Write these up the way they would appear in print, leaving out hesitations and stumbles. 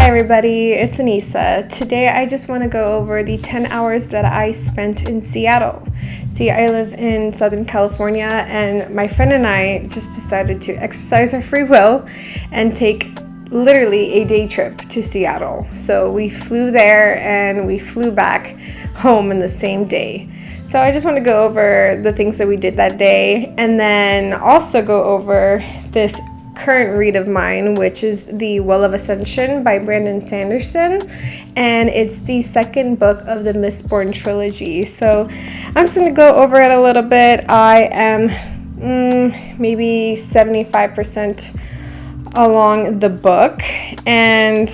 everybody, it's Anissa. Today I just want to go over the 10 hours that I spent in Seattle. See, I live in Southern California and my friend and I just decided to exercise our free will and take literally a day trip to Seattle. So we flew there and we flew back home in the same day. So I just want to go over the things that we did that day and then also go over this current read of mine, which is the Well of Ascension by Brandon Sanderson, and it's the second book of the Mistborn trilogy. So I'm just going to go over it a little bit. I am maybe 75% along the book, and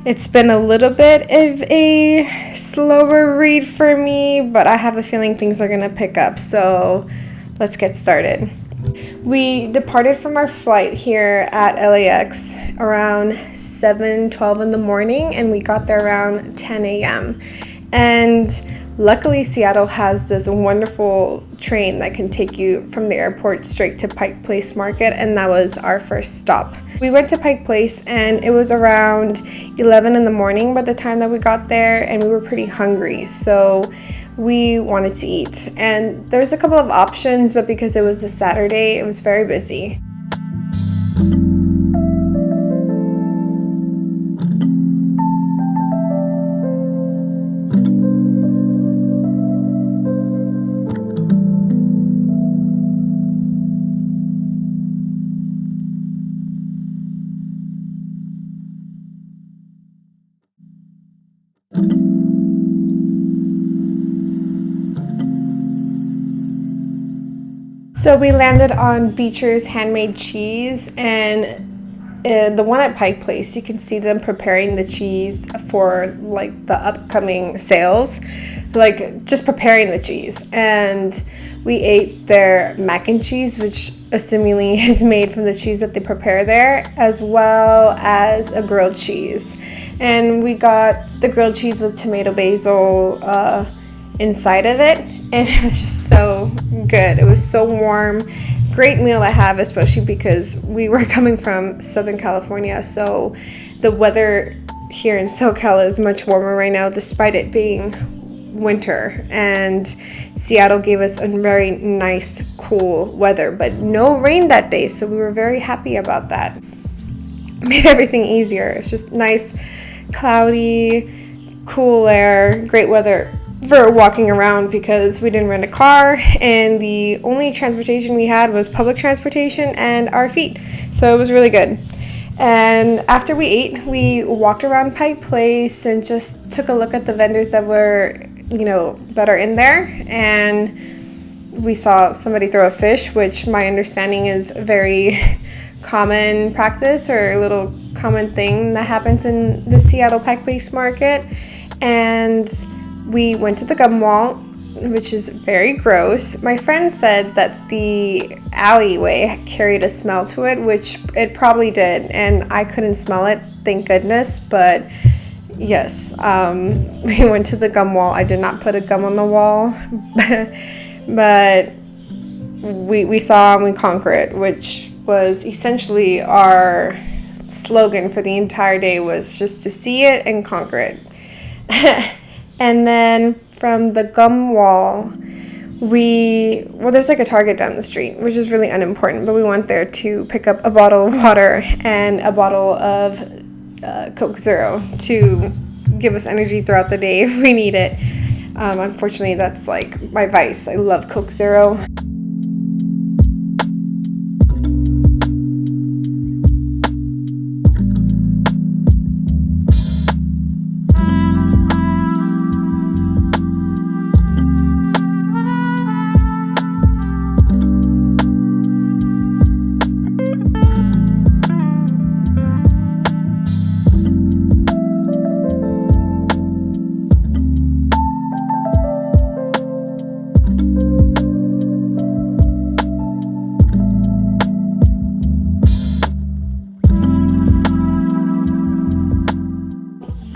it's been a little bit of a slower read for me, but I have a feeling things are going to pick up. So let's get started. We departed from our flight here at LAX around 7:12 in the morning, and we got there around 10 a.m. And luckily Seattle has this wonderful train that can take you from the airport straight to Pike Place Market, and that was our first stop. We went to Pike Place and it was around 11 in the morning by the time that we got there, and we were pretty hungry, so we wanted to eat. And there's a couple of options, but because it was a Saturday, it was very busy. So we landed on Beecher's Handmade Cheese, and the one at Pike Place, you can see them preparing the cheese for like the upcoming sales, like just preparing the cheese. And we ate their mac and cheese, which assumingly is made from the cheese that they prepare there, as well as a grilled cheese. And we got the grilled cheese with tomato basil inside of it, and it was just so good. It was so warm. Great meal to have, especially because we were coming from Southern California, so the weather here in SoCal is much warmer right now despite it being winter, and Seattle gave us a very nice cool weather, but no rain that day, so we were very happy about that. Made everything easier. It's just nice, cloudy, cool air, great weather for walking around because we didn't rent a car, and the only transportation we had was public transportation and our feet, so it was really good. And after we ate, we walked around Pike Place and just took a look at the vendors that were, that are in there, and we saw somebody throw a fish, which my understanding is a very common practice or a little common thing that happens in the Seattle Pike Place Market. And we went to the gum wall, which is very gross. My friend said that the alleyway carried a smell to it, which it probably did, and I couldn't smell it, thank goodness. But yes, we went to the gum wall. I did not put a gum on the wall, but we saw and we conquered it, which was essentially our slogan for the entire day, was just to see it and conquer it. And then from the gum wall, there's like a Target down the street, which is really unimportant, but we went there to pick up a bottle of water and a bottle of Coke Zero to give us energy throughout the day if we need it. Unfortunately, that's like my vice. I love Coke Zero.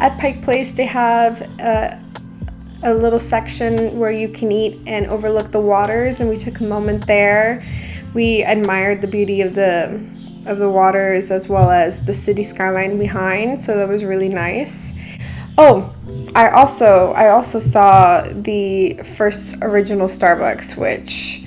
At Pike Place, they have a little section where you can eat and overlook the waters, and we took a moment there. We admired the beauty of the of the waters as well as the city skyline behind, so that was really nice. Oh, I also saw the first original Starbucks, which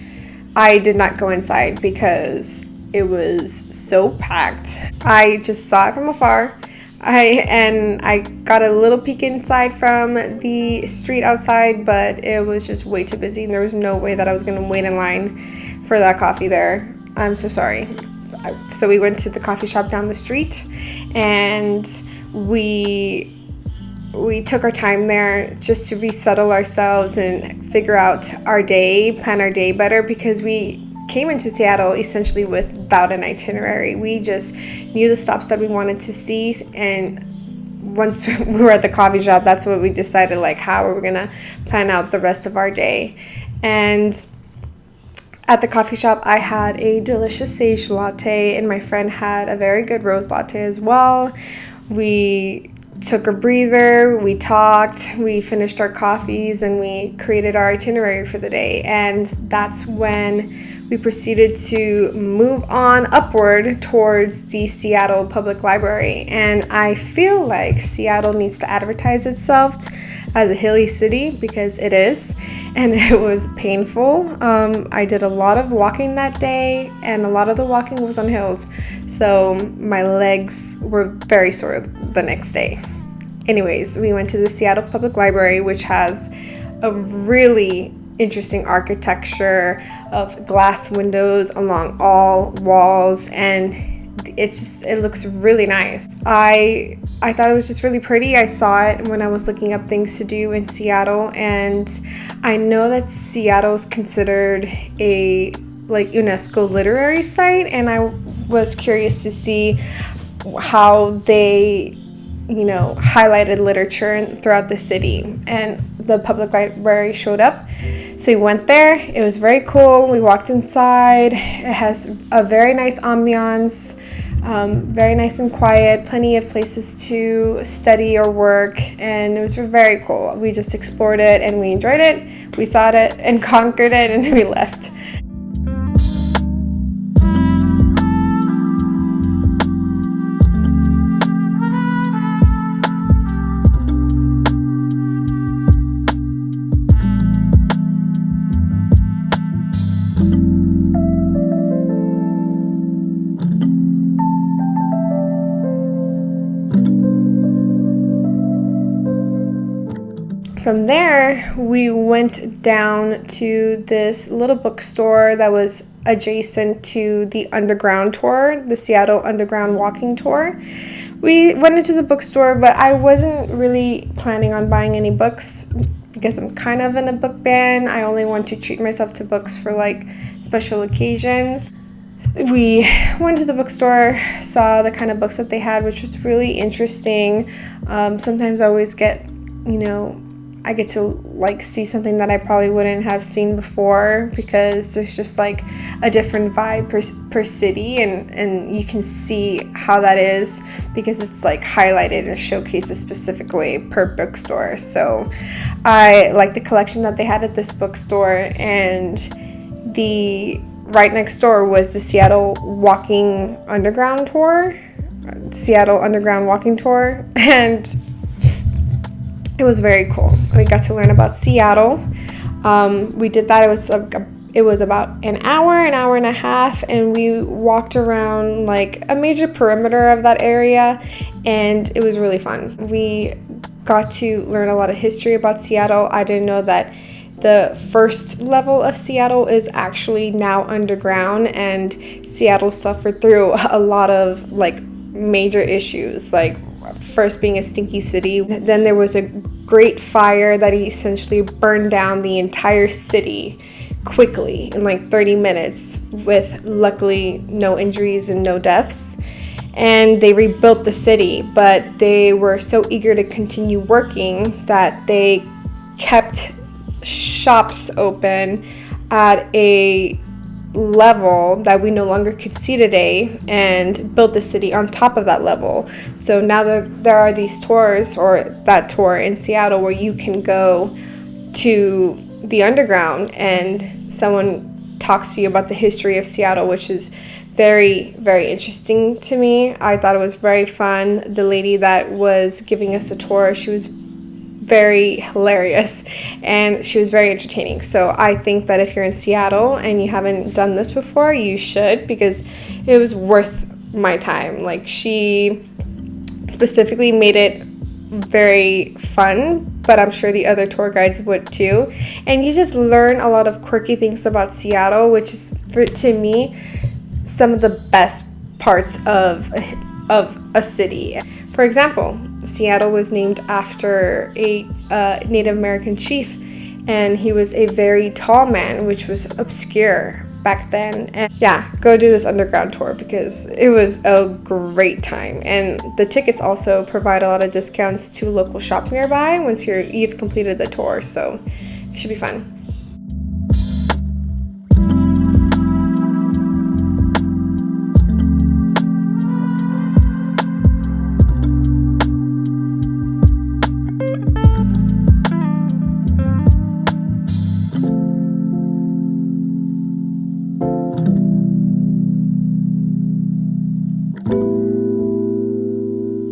I did not go inside because it was so packed. I just saw it from afar. I got a little peek inside from the street outside, but it was just way too busy, and there was no way that I was gonna wait in line for that coffee there. I'm so sorry. So we went to the coffee shop down the street, and we took our time there just to resettle ourselves and figure out our day, plan our day better, because we came into Seattle essentially without an itinerary. We just knew the stops that we wanted to see, and once we were at the coffee shop, that's what we decided, like, how we were gonna plan out the rest of our day. And at the coffee shop, I had a delicious sage latte, and my friend had a very good rose latte as well. We took a breather, we talked, we finished our coffees, and we created our itinerary for the day. And that's when we proceeded to move on upward towards the Seattle Public Library. And I feel like Seattle needs to advertise itself as a hilly city, because it is, and it was painful. I did a lot of walking that day, and a lot of the walking was on hills, so my legs were very sore the next day. Anyways, we went to the Seattle Public Library, which has a really interesting architecture of glass windows along all walls, and it looks really nice. I thought it was just really pretty. I saw it when I was looking up things to do in Seattle, and I know that Seattle is considered a UNESCO literary site, and I was curious to see how they highlighted literature throughout the city, and the public library showed up. So we went there. It was very cool. We walked inside. It has a very nice ambiance, very nice and quiet, plenty of places to study or work, and it was very cool. We just explored it, and we enjoyed it. We saw it and conquered it, and we left. From there, we went down to this little bookstore that was adjacent to the Underground tour, the Seattle Underground walking tour. We went into the bookstore, but I wasn't really planning on buying any books because I'm kind of in a book ban. I only want to treat myself to books for like special occasions. We went to the bookstore, saw the kind of books that they had, which was really interesting. Sometimes I always get, I get to see something that I probably wouldn't have seen before, because there's just like a different vibe per city, and you can see how that is because it's like highlighted and showcased a specific way per bookstore. So I like the collection that they had at this bookstore, and the right next door was the Seattle Underground Walking Tour, and it was very cool. We got to learn about Seattle. We did that. It was about an hour and a half, and we walked around like a major perimeter of that area, and it was really fun. We got to learn a lot of history about Seattle. I didn't know that the first level of Seattle is actually now underground, and Seattle suffered through a lot of major issues, first being a stinky city. Then there was a great fire that essentially burned down the entire city quickly in 30 minutes, with luckily no injuries and no deaths. And they rebuilt the city, but they were so eager to continue working that they kept shops open at a level that we no longer could see today, and built the city on top of that level. So now that there are these tours, or that tour in Seattle, where you can go to the underground and someone talks to you about the history of Seattle, which is very, very interesting to me. I thought it was very fun. The lady that was giving us a tour, she was very hilarious and she was very entertaining. So I think that if you're in Seattle and you haven't done this before, you should, because it was worth my time. Like, she specifically made it very fun, but I'm sure the other tour guides would too. And you just learn a lot of quirky things about Seattle, which is, to me, some of the best parts of a city. For example, Seattle was named after a Native American chief, and he was a very tall man, which was obscure back then. And yeah, go do this underground tour because it was a great time. And the tickets also provide a lot of discounts to local shops nearby once you've completed the tour, so it should be fun.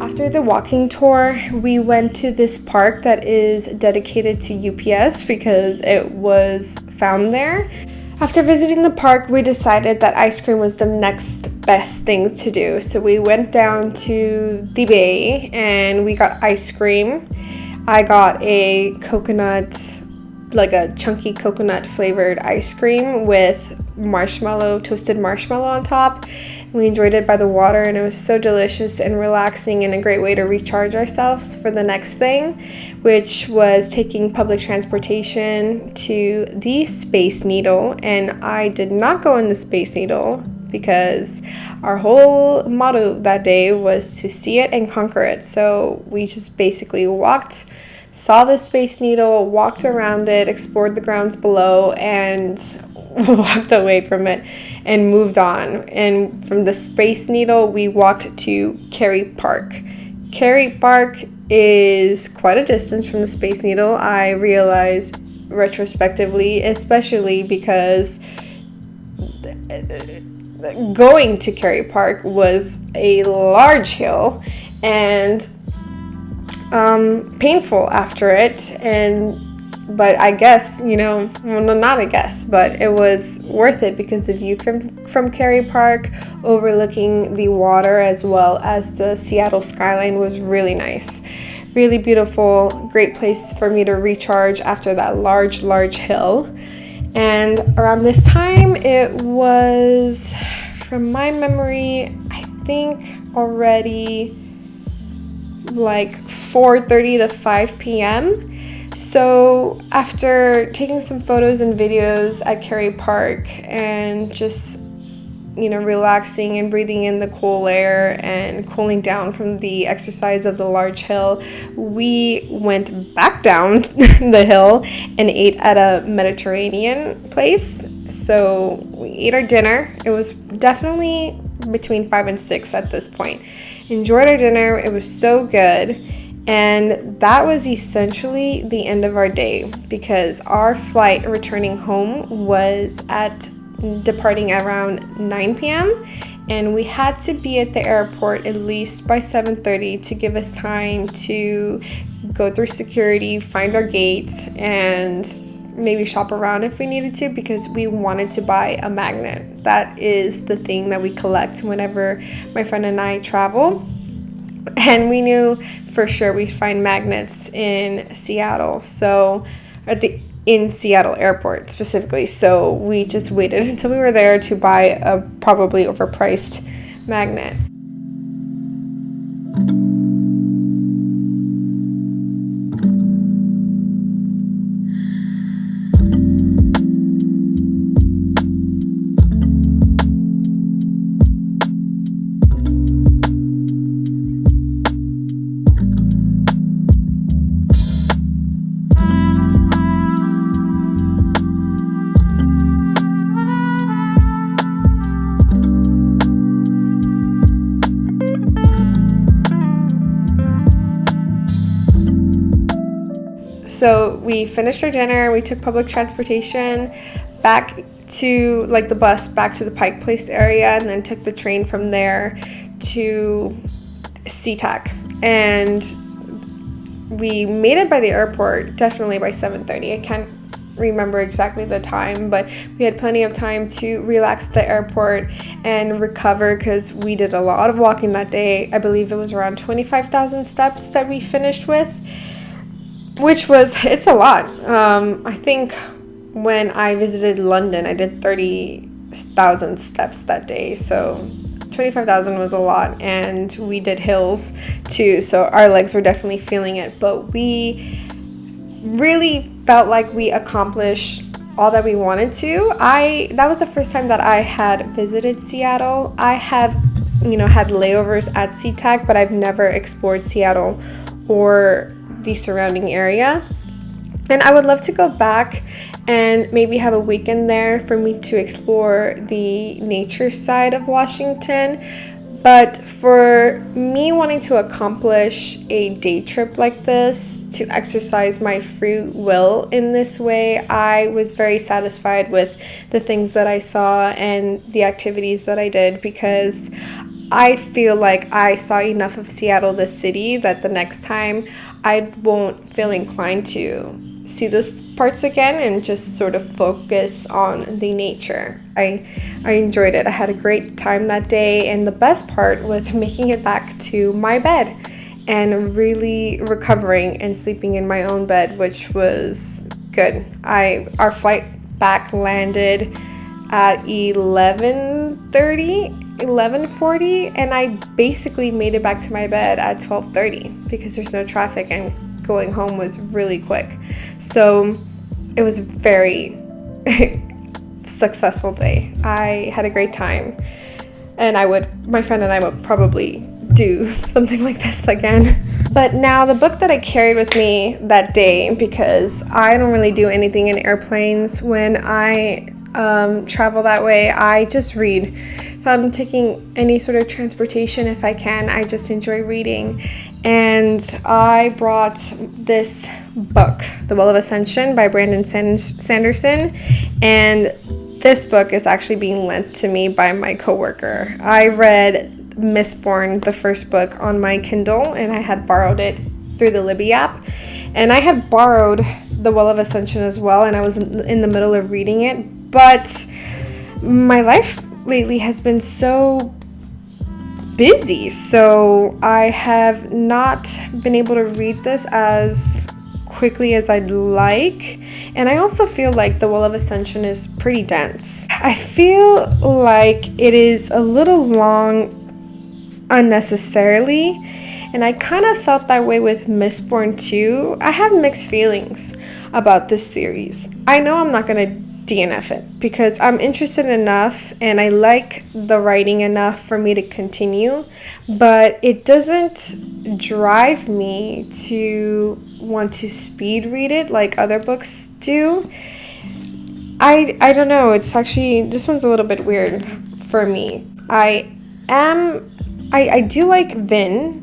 After the walking tour, we went to this park that is dedicated to UPS because it was found there. After visiting the park, we decided that ice cream was the next best thing to do. So we went down to the bay and we got ice cream. I got a coconut, like a chunky coconut flavored ice cream with toasted marshmallow on top. We enjoyed it by the water, and it was so delicious and relaxing and a great way to recharge ourselves for the next thing, which was taking public transportation to the Space Needle. And I did not go in the Space Needle because our whole motto that day was to see it and conquer it. So we just basically saw the Space Needle, walked around it, explored the grounds below, and walked away from it and moved on. And from the Space Needle, we walked to Cary Park. Cary Park is quite a distance from the Space Needle, I realized retrospectively, especially because going to Cary Park was a large hill and painful after it. But I guess, not I guess, but it was worth it because the view from Cary Park overlooking the water as well as the Seattle skyline was really nice. Really beautiful, great place for me to recharge after that large hill. And around this time, it was, from my memory, I think already like 4:30 to 5 p.m. So after taking some photos and videos at Cary Park and just, relaxing and breathing in the cool air and cooling down from the exercise of the large hill, we went back down the hill and ate at a Mediterranean place. So we ate our dinner. It was definitely between 5 and 6 at this point. Enjoyed our dinner. It was so good. And that was essentially the end of our day because our flight returning home was departing around 9 p.m. and we had to be at the airport at least by 7:30 to give us time to go through security, find our gate, and maybe shop around if we needed to, because we wanted to buy a magnet. That is the thing that we collect whenever my friend and I travel. And we knew for sure we'd find magnets in Seattle, in Seattle airport specifically. So we just waited until we were there to buy a probably overpriced magnet. So we finished our dinner, we took public transportation back to like the bus back to the Pike Place area, and then took the train from there to SeaTac. And we made it by the airport definitely by 7:30. I can't remember exactly the time, but we had plenty of time to relax at the airport and recover, because we did a lot of walking that day. I believe it was around 25,000 steps that we finished with, which was, it's a lot. I think when I visited London, I did 30,000 steps that day, so 25,000 was a lot, and we did hills too, so our legs were definitely feeling it, but we really felt like we accomplished all that we wanted to. That was the first time that I had visited Seattle. I have, had layovers at SeaTac, but I've never explored Seattle or the surrounding area. And I would love to go back and maybe have a weekend there for me to explore the nature side of Washington. But for me wanting to accomplish a day trip like this, to exercise my free will in this way, I was very satisfied with the things that I saw and the activities that I did, because I feel like I saw enough of Seattle, the city, that the next time I won't feel inclined to see those parts again and just sort of focus on the nature. I enjoyed it. I had a great time that day, and the best part was making it back to my bed and really recovering and sleeping in my own bed, which was good. Our flight back landed at 11:40, and I basically made it back to my bed at 12:30 because there's no traffic, and going home was really quick. So it was a very successful day. I had a great time, and my friend and I would probably do something like this again. But now the book that I carried with me that day, because I don't really do anything in airplanes when I travel that way, I just read. If I'm taking any sort of transportation, if I can, I just enjoy reading. And I brought this book, The Well of Ascension by Brandon Sanderson. And this book is actually being lent to me by my coworker. I read Mistborn, the first book, on my Kindle, and I had borrowed it through the Libby app. And I had borrowed The Well of Ascension as well, and I was in the middle of reading it. But my life lately has been so busy, so I have not been able to read this as quickly as I'd like. And I also feel like The Well of Ascension is pretty dense. I feel like it is a little long unnecessarily, and I kind of felt that way with Mistborn too. I have mixed feelings about this series. I know I'm not going to DNF it because I'm interested enough and I like the writing enough for me to continue, but it doesn't drive me to want to speed read it like other books do. I don't know, it's actually, this one's a little bit weird for me. I do like Vin,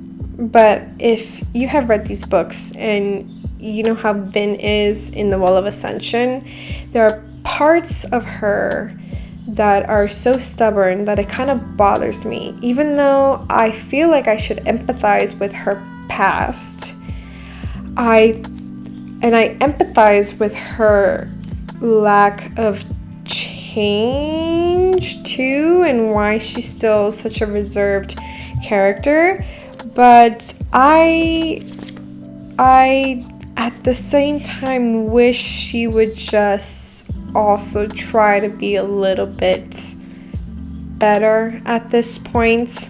but if you have read these books and you know how Vin is in The Well of Ascension, there are parts of her that are so stubborn that it kind of bothers me. Even though I feel like I should empathize with her past, I empathize with her lack of change too, and why she's still such a reserved character. But I at the same time wish she would just also try to be a little bit better at this point,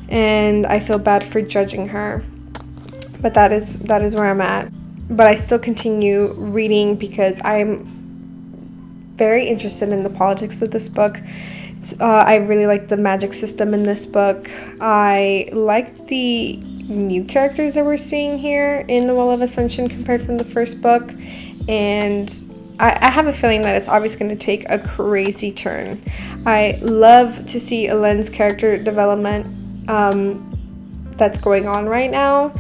and I feel bad for judging her, but that is where I'm at. But I still continue reading because I'm very interested in the politics of this book. I really like the magic system in this book. I like the new characters that we're seeing here in The Well of Ascension compared from the first book, and I have a feeling that it's obviously going to take a crazy turn. I love to see Elend's character development that's going on right now.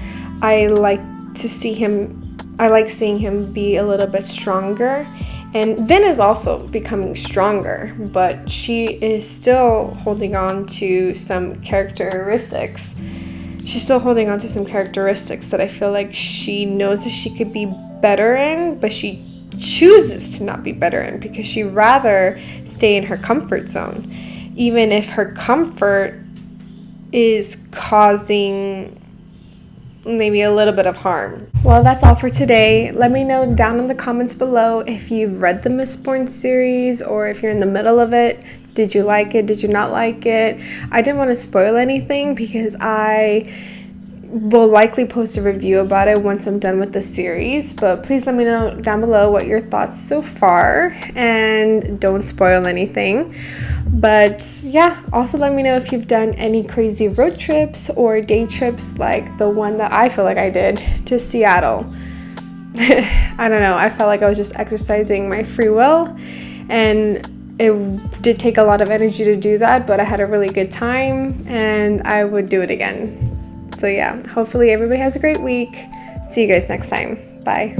I like seeing him be a little bit stronger, And Vin is also becoming stronger, but she is still holding on to some characteristics. She's still holding on to some characteristics that I feel like she knows that she could be better in, but she chooses to not be better in because she'd rather stay in her comfort zone, even if her comfort is causing maybe a little bit of harm. Well, that's all for today. Let me know down in the comments below if you've read the Mistborn series or if you're in the middle of it. Did you like it? Did you not like it? I didn't want to spoil anything because I will likely post a review about it once I'm done with the series, but please let me know down below what your thoughts so far, and don't spoil anything. But yeah, also let me know if you've done any crazy road trips or day trips like the one that I feel like I did to Seattle. I don't know, I felt like I was just exercising my free will, and it did take a lot of energy to do that, but I had a really good time and I would do it again. So yeah, hopefully everybody has a great week. See you guys next time. Bye.